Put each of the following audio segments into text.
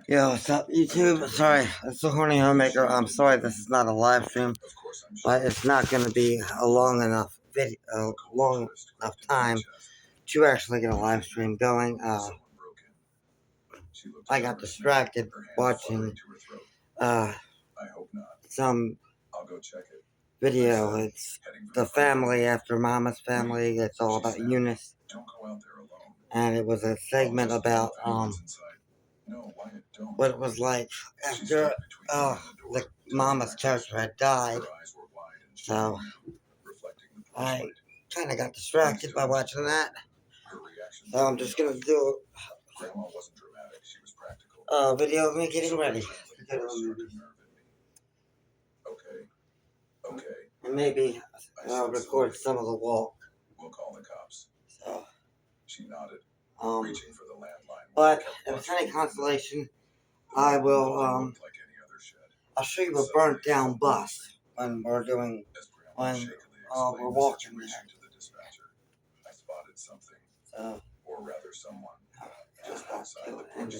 Yo, what's up, YouTube? Sorry, it's the Horny Homemaker. I'm sorry this is not a live stream, but it's not going to be a long enough video, long enough time to actually get a live stream going. I got distracted watching uh, some video. It's the family after Mama's family. It's all about Eunice, and it was a segment about what it was like after the Mama's character had died. So I kind of got distracted by watching that. So I'm just gonna do a video of me getting ready. And maybe record some of the walk. So, but if it's any consolation, I will I'll show you a burnt down bus when we're walking there. So, just walk to it and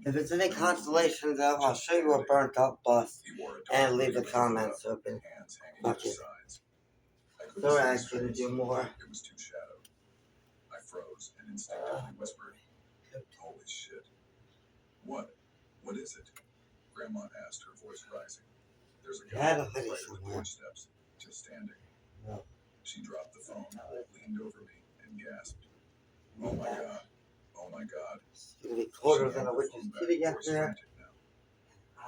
if it's any consolation, though, I'll show you a burnt up bus and leave the comments open. Fuck it. So I couldn't do more. I froze and instinctively whispered, "Holy shit. What is it?" Grandma asked, her voice rising. There's a guy right at the porch steps, just standing. No. She dropped the phone, leaned over me, and gasped. Oh my god. Oh my god. It's gonna be colder than a witch's kitty out there.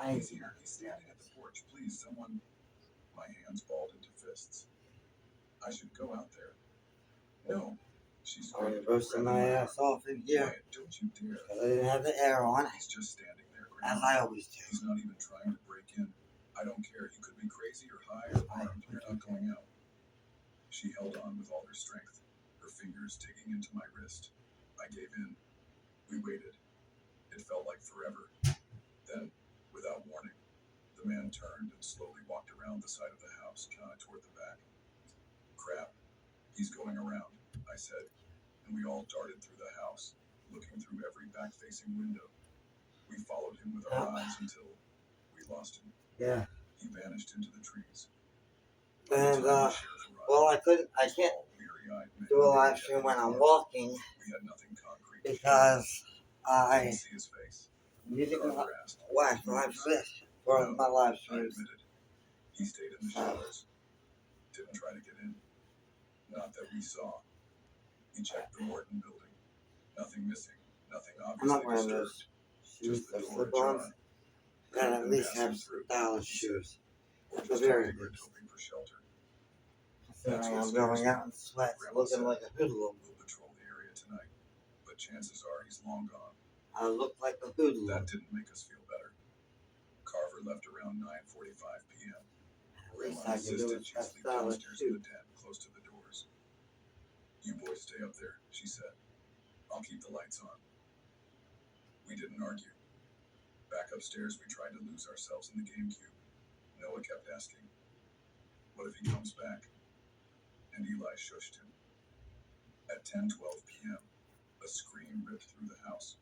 He's here. He's standing at the porch. Please, someone. My hands balled into fists. I should go out there. No. She's roasting my ass off in here. Quiet, don't you dare. I didn't have the air on. He's just standing there. As I always do. He's not even trying to break in. I don't care. He could be crazy or high or armed. You're not going out. She held on with all her strength, her fingers digging into my wrist. I gave in. We waited. It felt like forever. Then, without warning, the man turned and slowly walked around the side of the house, kind of toward the back. Crap. He's going around, I said, and we all darted through the house, looking through every back-facing window. We followed him with our eyes until we lost him. Yeah. He vanished into the trees. And, well, I can't do a live stream when I'm walking because I didn't watch live this for my live streams. He stayed in the shadows. Didn't try to get in. Not that we saw. He checked the Morton building. Nothing missing. Nothing obviously I'm not wearing those shoes or slip-ons. Gotta at least have style shoes. They're very good. I'm going out in sweats, looking like a hoodlum. We'll patrol the area tonight, but chances are he's long gone. I look like a hoodlum. That didn't make us feel better. Carver left around 9:45 p.m. Grandma insisted she sleep downstairs in the den, close to the doors. You boys stay up there, she said. I'll keep the lights on. We didn't argue. Back upstairs, we tried to lose ourselves in the GameCube. Noah kept asking, what if he comes back? And Eli shushed him. At 10:12 p.m., a scream ripped through the house.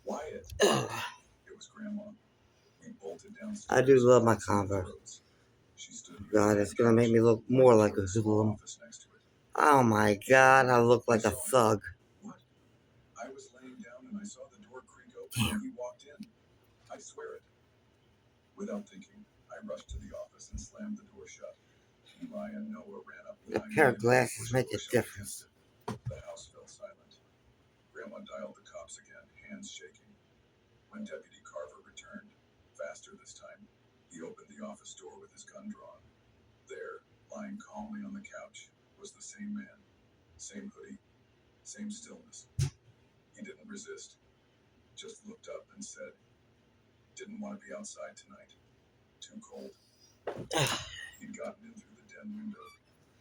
Wyatt! It was Grandma. We bolted downstairs. I do love my Converse. God, it's gonna make me look more like a hoodlum. Oh my God, I look like a thug. What? I was laying down and I saw the door creak open and he walked in. I swear it. Without thinking, I rushed to the office and slammed the door shut. Eli and Noah ran up. A pair of glasses make a difference. The house fell silent. Grandma dialed the cops again, hands shaking. When Deputy Carver returned, faster this time, he opened the office door with his gun drawn. There, lying calmly on the couch, was the same man. Same hoodie, same stillness. He didn't resist, just looked up and said, didn't want to be outside tonight. Too cold. He'd gotten in through the den window.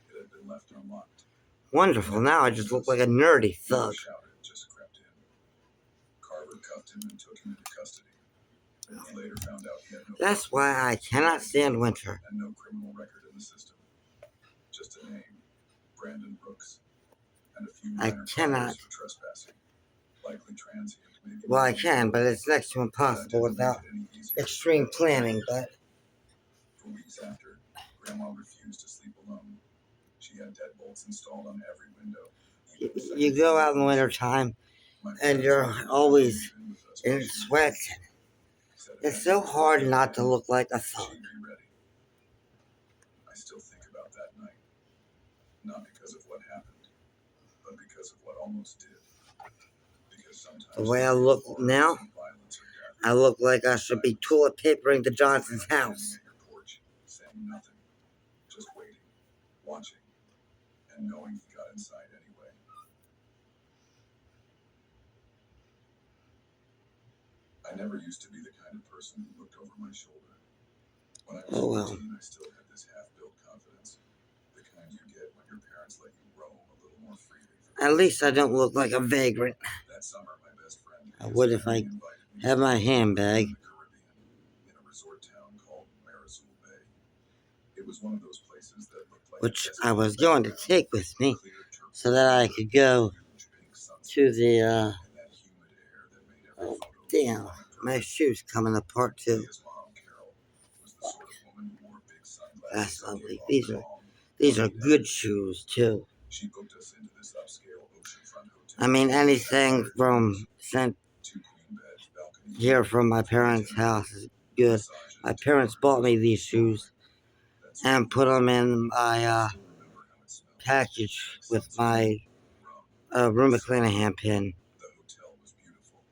It had been left unlocked. Wonderful. Now I just look like a nerdy thug. Just crept in. Carver cuffed him and took him into custody. He later found out he had no. That's why I cannot stand winter. And no criminal record in the system. Just a name, Brandon Brooks. and a few I minor cannot. fines for trespassing. Likely transient, maybe. Well, I can, but it's next to impossible without extreme planning. But 4 weeks after, Grandma refused to sleep alone. She had deadbolts installed on every window. you go out in the wintertime and you're always in sweat. It's so hard not to look like a thug. I still think about that night. Not because of what happened, but because of what almost did. Because sometimes The way I look now, I look like I should be toilet papering the Johnson's house. Saying nothing, just waiting, watching, and knowing he got inside anyway. I never used to be the kind of person who looked over my shoulder. When I was 14, I still had this half-built confidence, the kind you get when your parents let you roam a little more freely. At least I don't look like a vagrant. That summer, my best friend I would if I had my handbag. In a resort town called Marizul Bay. It was one of those places that looked like Which I was going to take with me so that I could go to the, oh, damn, my shoe's coming apart too. That's lovely. These are good shoes too. I mean, anything from sent here from my parents' house is good. My parents bought me these shoes and put them in my package with my Rue McClanahan pin. The hotel was beautiful.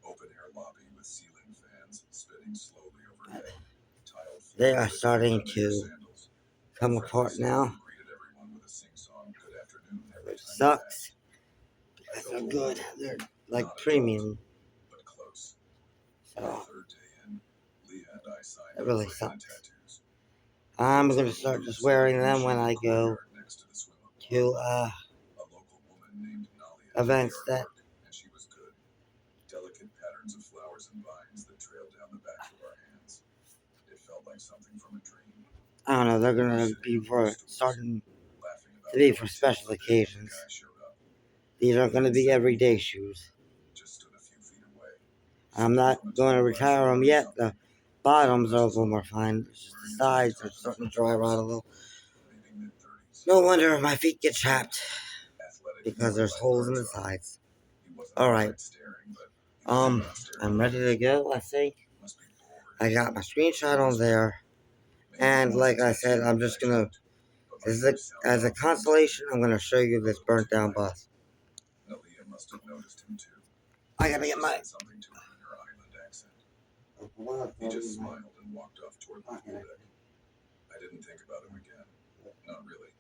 Open air lobby with ceiling fans spinning slowly overhead. They are starting to come apart now. Which sucks. Because they're good. They're like premium. So it really sucks. I'm gonna start just wearing them when I go to events that delicate patterns of flowers and vines that trailed down the backs of our hands. It felt like something from a dream. I don't know, they're gonna be for starting to be for special occasions. These aren't gonna be everyday shoes. I'm not going to retire them yet. The bottoms of them are fine. It's just the sides are starting to dry rot a little. No wonder my feet get chapped because there's holes in the sides. Alright. I'm ready to go, I think. I got my screenshot on there. And like I said, I'm just gonna, as a consolation, I'm gonna show you this burnt down bus. I gotta get my... He just smiled and walked off toward the pool deck. I didn't think about him again. Not really.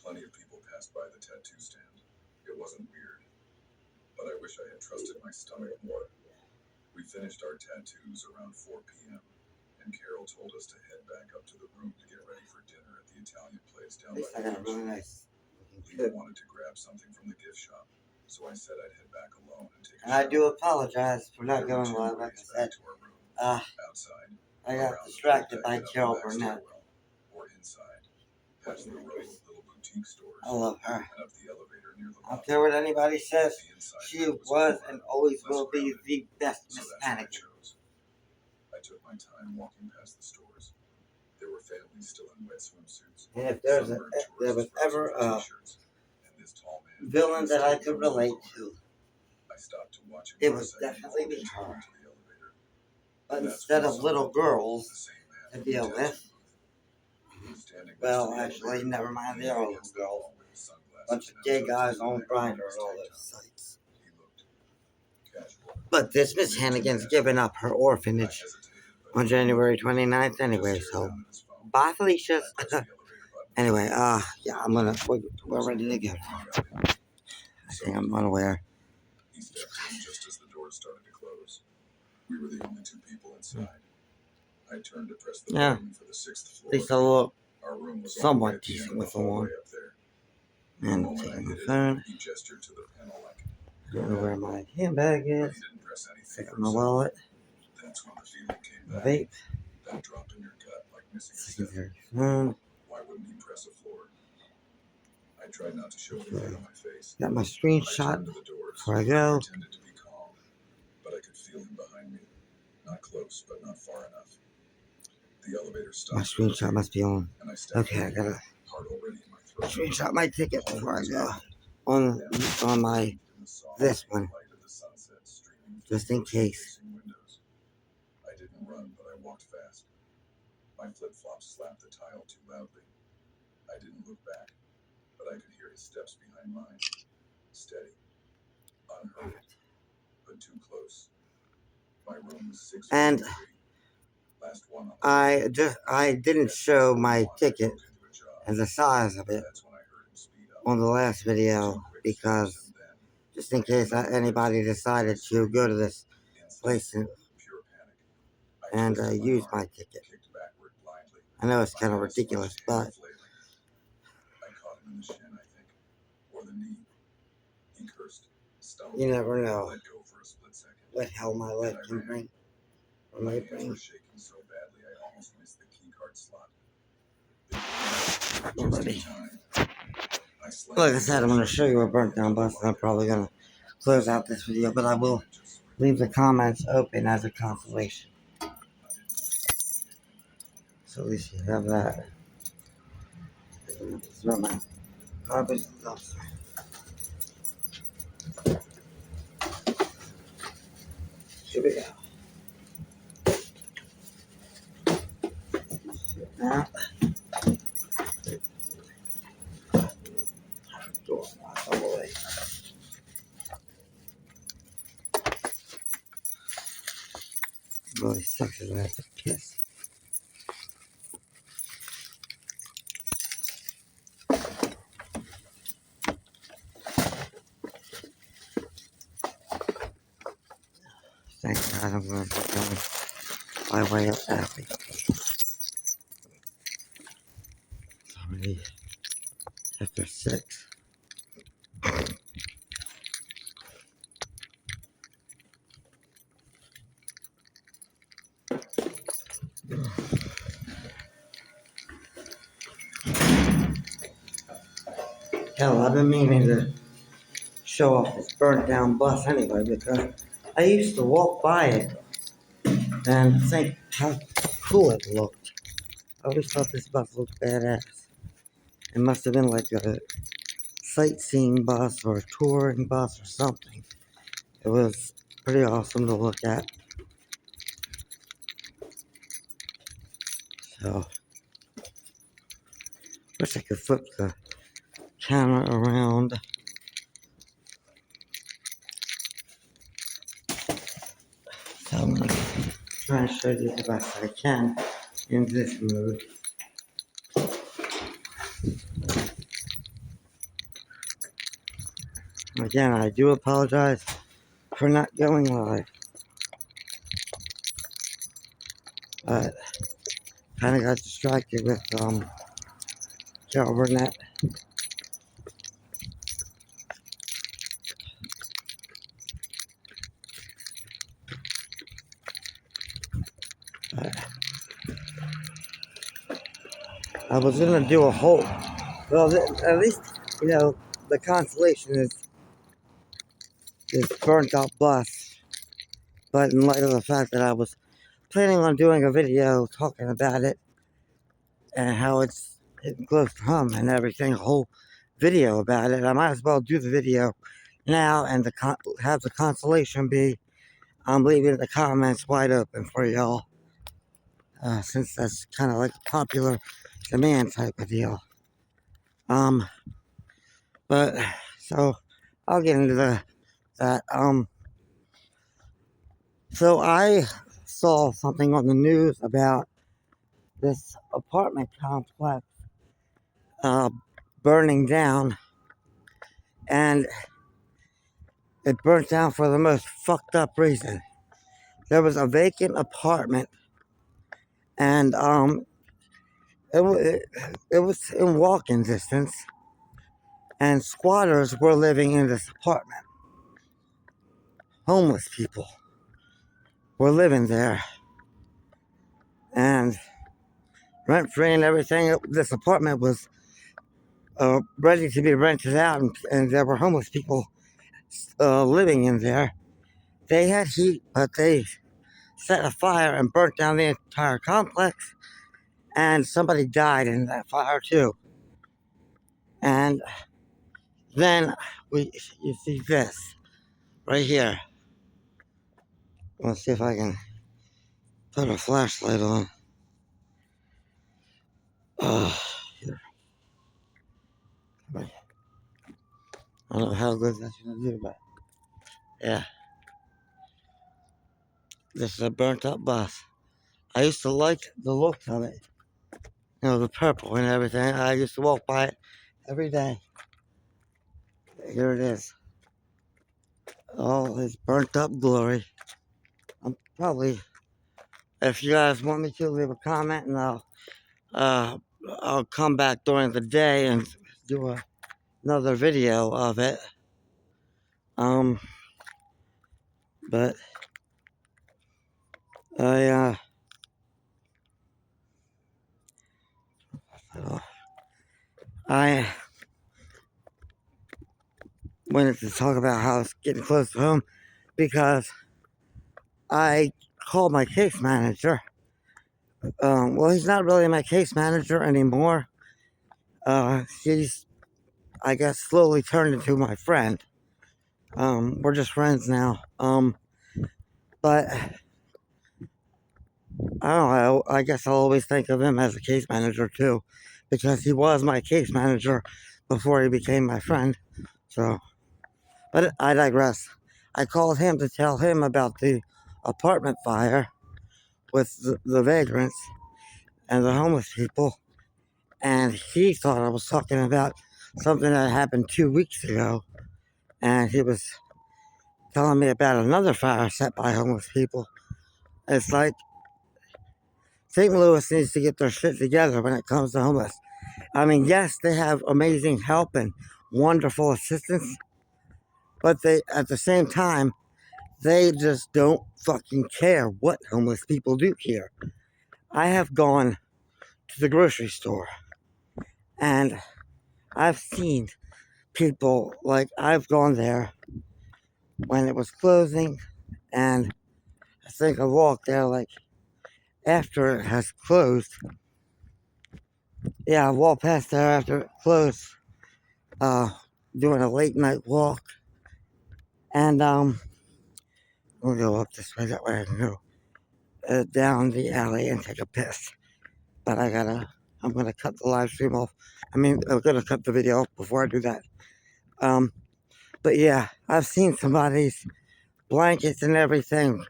Plenty of people passed by the tattoo stand. It wasn't weird. But I wish I had trusted my stomach more. We finished our tattoos around 4 p.m. and Carol told us to head back up to the room to get ready for dinner at the Italian place down by the beach. Really nice. Leah wanted to grab something from the gift shop, so I said I'd head back alone and take a shower. I do apologize for not going live, like I said. I got distracted by Carol Burnett. I love her. I don't care what anybody says. She was and always will be the best Miss Hannigan. I took my time walking past the stores. There were families still in wet swimsuits. And if there was ever a villain that I could relate to, it was definitely be her. But instead of little girls to deal with, well, actually, never mind, they are little girls. Bunch of gay guys on Grindr and all those sites. But this Miss Hannigan's giving up her orphanage on January 29th anyway, so bye, Felicia. Anyway, yeah, we're ready to go. I think I'm unaware. Just as the doors started to close, we were the only two people inside. I turned to press the button for the 6th floor. At least I look somewhat decent with the one. And I'm taking my phone. I don't know where my handbag is. Take out my wallet. My vape. Secondary phone. I tried not to show the light on my face. Got my I screenshot turned to the doors. before I go. Pretended to be calm, but I could feel him behind me. Not close, but not far enough. The elevator stopped. My screenshot must be on. And I stepped Okay, I gotta heart already in my throat. screenshot my ticket before I go. On my this one, just in case. I didn't run, but I walked fast. My flip-flops slapped the tile too loudly. I didn't look back, but I could hear his steps behind mine. Steady, unhurried, but too close. My room was 6 feet And away. Last one on the I didn't show my ticket and the size of it That's when I heard him speed up. on the last video because just in case anybody decided to go to this place and Pure panic. use my ticket. Kicked backward blindly. I know it's kind of ridiculous, but I caught him in the shin, I think, or the knee. He cursed, stumbled, you never know let go for a split second. what hell my life can bring. Or My may hands bring. were shaking so badly I almost missed the key card slot. Nobody. I slammed Like I said, I'm going to show you a burnt down bus, and I'm probably going to close out this video, but I will leave the comments open as a consolation. So at least you have that. Throw my garbage dumpster. Here we go. Now, door lock all the way. Really sucks that I have to piss. Thank God I'm going to be going my way up Abbey. It's already after 6. Hell, I've been meaning to show off this burnt down bus anyway because I used to walk by it and think how cool it looked. I always thought this bus looked badass. It must have been like a sightseeing bus or a touring bus or something. It was pretty awesome to look at. So, wish I could flip the camera around. So I'm going to try and show you the best I can in this mode. Again, I do apologize for not going live. But kind of got distracted with Carol Burnett. I was gonna do a whole, well, at least, you know, the consolation is this burnt out bus. But in light of the fact that I was planning on doing a video talking about it and how it's hitting close to home and everything, a whole video about it, I might as well do the video now and have the consolation be I'm leaving the comments wide open for y'all. Since that's kind of like a popular demand type of deal. But so I'll get into that. So I saw something on the news about this apartment complex burning down, and it burnt down for the most fucked up reason. There was a vacant apartment, and it was in walking distance, and squatters were living in this apartment. Homeless people were living there, and rent-free and everything. This apartment was ready to be rented out, and there were homeless people living in there. They had heat, but they set a fire and burnt down the entire complex, and somebody died in that fire too. And then you see this right here. Let's see if I can put a flashlight on. Here. I don't know how good that's gonna do, but yeah, this is a burnt up bus. I used to like the look of it, the purple and everything. I used to walk by it every day. Here it is, all its burnt up glory. I'm probably, if you guys want me to, leave a comment and I'll come back during the day and do another video of it. But I wanted to talk about how it's getting close to home because I called my case manager. Well, he's not really my case manager anymore. He's, I guess, slowly turned into my friend. We're just friends now. But I don't know. I guess I'll always think of him as a case manager too, because he was my case manager before he became my friend. So, but I digress. I called him to tell him about the apartment fire with the vagrants and the homeless people, and he thought I was talking about something that happened 2 weeks ago, and he was telling me about another fire set by homeless people. It's like St. Louis needs to get their shit together when it comes to homeless. I mean, yes, they have amazing help and wonderful assistance, but they, at the same time, they just don't fucking care what homeless people do here. I have gone to the grocery store and I've seen people, like, I've gone there when it was closing, and I think I walked there like after it has closed. Yeah, I walked past there after it closed, doing a late night walk, and we'll go up this way, that way I can go down the alley and take a piss. But I'm gonna cut the live stream off. I'm gonna cut the video off before I do that. But yeah, I've seen somebody's blankets and everything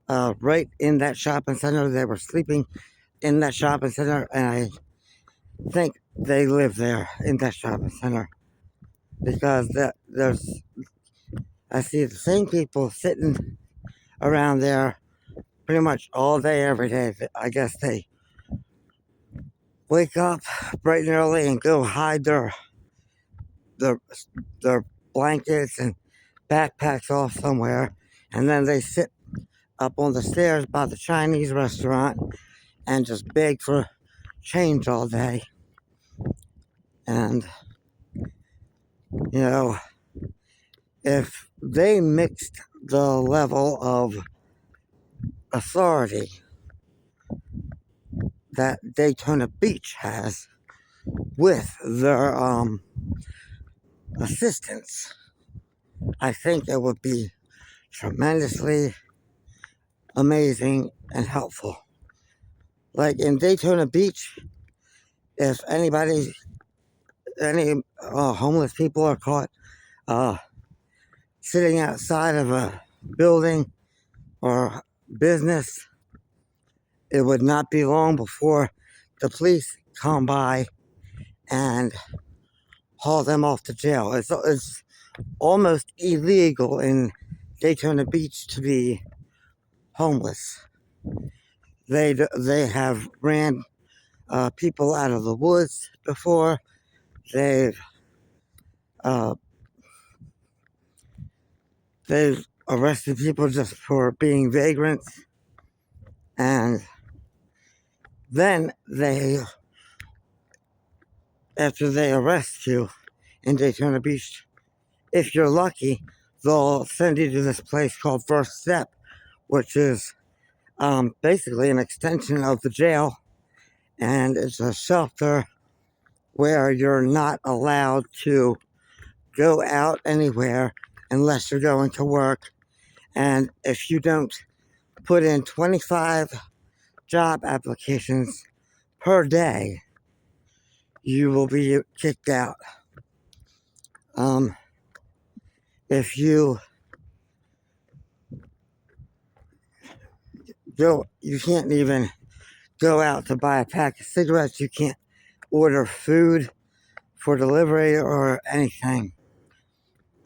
right in that shopping center. They were sleeping in that shopping center, and I think they live there in that shopping center because I see the same people sitting around there pretty much all day, every day. I guess they wake up bright and early and go hide their blankets and backpacks off somewhere, and then they sit up on the stairs by the Chinese restaurant and just beg for change all day. And if they mixed the level of authority that Daytona Beach has with their assistance, I think it would be tremendously amazing and helpful. Like in Daytona Beach, if any homeless people are caught sitting outside of a building or business, it would not be long before the police come by and haul them off to jail. It's almost illegal in Daytona Beach to be homeless. They have ran people out of the woods before. They've arrested people just for being vagrants, and then they after they arrest you in Daytona Beach, if you're lucky, they'll send you to this place called First Step, which is basically an extension of the jail, and it's a shelter where you're not allowed to go out anywhere unless you're going to work. And if you don't put in 25 job applications per day, you will be kicked out. If you go, you can't even go out to buy a pack of cigarettes. You can't order food for delivery or anything.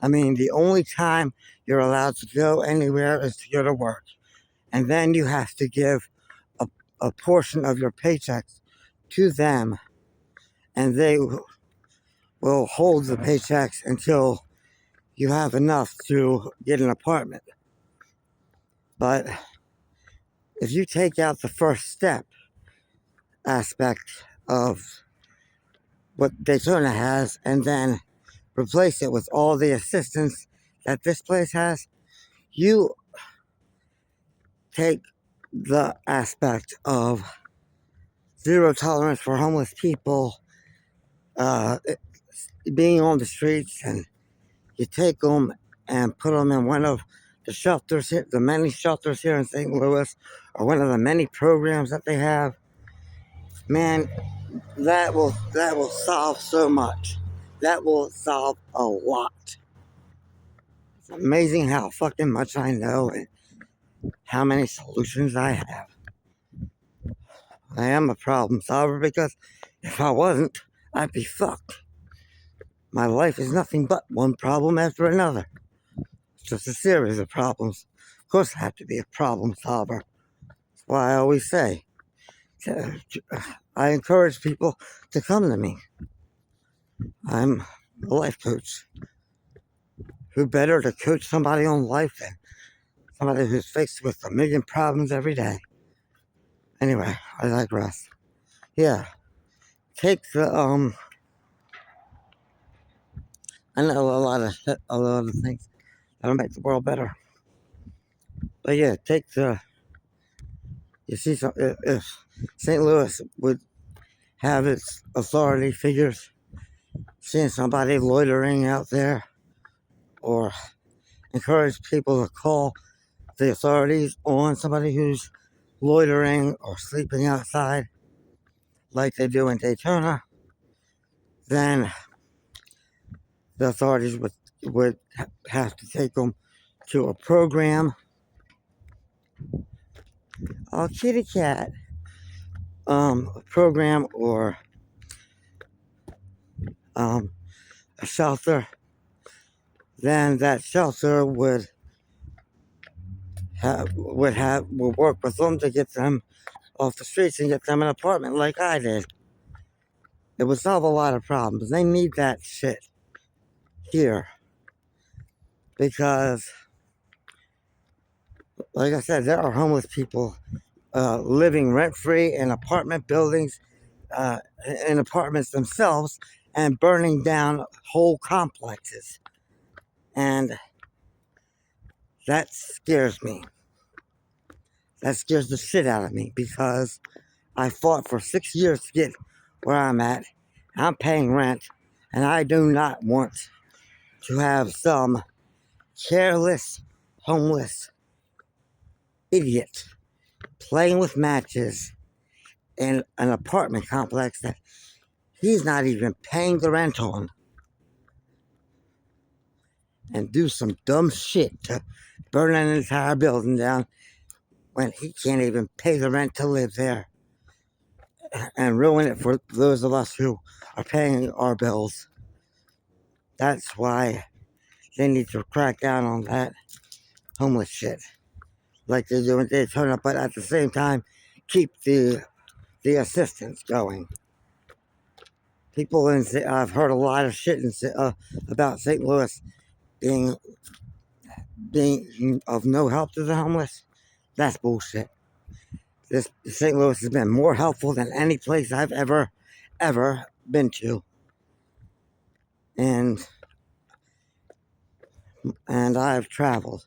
I mean, the only time you're allowed to go anywhere is to go to work. And then you have to give a portion of your paychecks to them. And they will hold the paychecks until you have enough to get an apartment. But if you take out the first step aspect of what Daytona has and then replace it with all the assistance that this place has, you take the aspect of zero tolerance for homeless people being on the streets, and you take them and put them in one of the shelters here, the many shelters here in St. Louis, or one of the many programs that they have. Man, that will solve so much. That will solve a lot. It's amazing how fucking much I know and how many solutions I have. I am a problem solver because if I wasn't, I'd be fucked. My life is nothing but one problem after another. It's just a series of problems. Of course, I have to be a problem solver. That's why I always say, I encourage people to come to me. I'm a life coach. Who better to coach somebody on life than somebody who's faced with a million problems every day? Anyway, I digress. Yeah, take the I know a lot of shit, a lot of things that'll make the world better. But yeah, take the. You see, if St. Louis would have its authority figures, seeing somebody loitering out there, or encourage people to call the authorities on somebody who's loitering or sleeping outside, like they do in Daytona, then the authorities would have to take them to a program. Oh, kitty cat. A program or a shelter. Then that shelter would work with them to get them off the streets and get them an apartment like I did. It would solve a lot of problems. They need that shit here. Because, like I said, there are homeless people living rent-free in apartment buildings, in apartments themselves, and burning down whole complexes. And that scares me. That scares the shit out of me because I fought for 6 years to get where I'm at. I'm paying rent, and I do not want to have some careless, homeless idiot playing with matches in an apartment complex that he's not even paying the rent on, and do some dumb shit to burn an entire building down when he can't even pay the rent to live there, and ruin it for those of us who are paying our bills. That's why they need to crack down on that homeless shit like they do in Daytona, but at the same time keep the assistance going. People I've heard a lot of shit about St. Louis being of no help to the homeless. That's bullshit. St. Louis has been more helpful than any place I've ever been to. and I've traveled.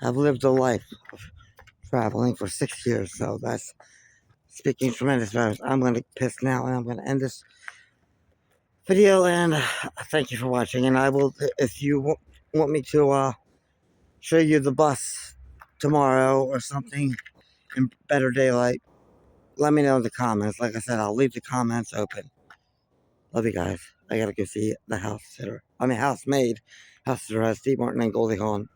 I've lived a life of traveling for 6 years, so that's speaking tremendous values. I'm going to piss now, and I'm going to end this video, and thank you for watching. And I will, if you want me to show you the bus tomorrow or something in better daylight, let me know in the comments. Like I said, I'll leave the comments open. Love you guys. I gotta go see the house sitter. Housemaid. House sitter has Steve Martin and Goldie Hawn.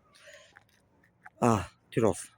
Toodles.